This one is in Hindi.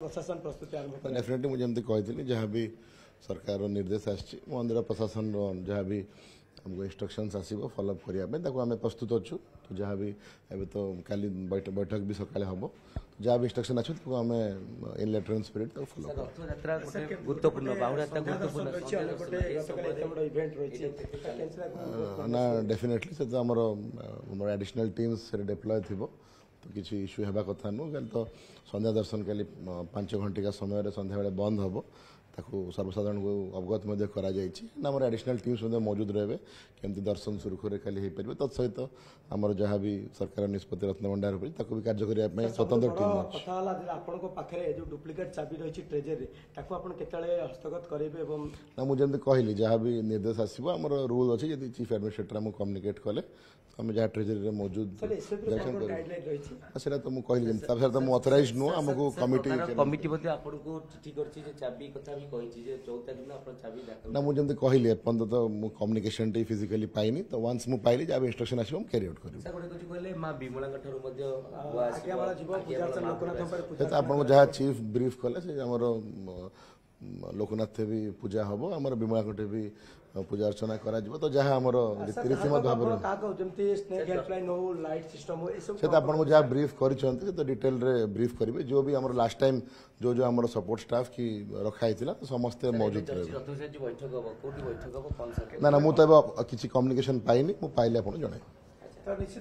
प्रशासन प्रस्तुति आरंभ डेफिनेटली मुझे एमती कही जहाँ भी सरकार निर्देश आसी मंदिर प्रशासन जहाँ भी हमको इंस्ट्रक्शंस आसो फॉलोअप करने आम प्रस्तुत अच्छु तो जहाँ भी एवं तो काली बैठक भी सकाले हम जहाँ भी इंस्ट्रक्शन अच्छे आम इन लेटर एंड स्पिरिट फॉलो ना डेफिनेटली से तो आमर एडिशनल टीम्स डिप्लॉय थी तो किसी इश्यू होगा कथा नुह कल तो संध्या दर्शन कल 5 घंटिका समय संध्या बेले बंद हम सर्वसाधारण को अवगत कर एडिशनल टीम्स मौजूद रहे केमती दर्शन सुरखुरे खाली हो पारे तत्सहित आमर जहाँ भी सरकार निष्पत्ति रत्नभंडार भी कार्य करने स्वतंत्र टीम डुप्लिकेट चाबी रही ट्रेजरी हस्तगत करेंगे ना मुझे कहली जहाँ भी निर्देश आसो आम रूल अच्छी जब चीफ एडमिनिस्ट्रेटर आमको कम्युनिकेट कले आम जहाँ ट्रेजरी मौजूद तो मुझे कहली तो मुझे अथराइज नुह आमको कमिटी ना मुझे कहली एपर्तंत तो मुझे कम्युनिकेशन टी फिजिकली पाइनी तो वंस मुझे पाइली जहाँ इंस्ट्रक्शन आसो कैरी आउट कर आपको जहाँ चीफ ब्रीफ कले से आमर लोकनाथ भी पूजा हम आम विमलाकंठे भी पूजा अर्चना करा तो जहाँ आम रीतिमत भाव से आपको जहाँ ब्रीफ कर डिटेल ब्रीफ करेंगे जो भी आम लास्ट टाइम जो जो आम सपोर्ट स्टाफ की रखाई तो समस्ते मौजूद रहे ना ना मुझे किसी कम्युनिकेशन पाइनी मुझे पाइले आपको जन।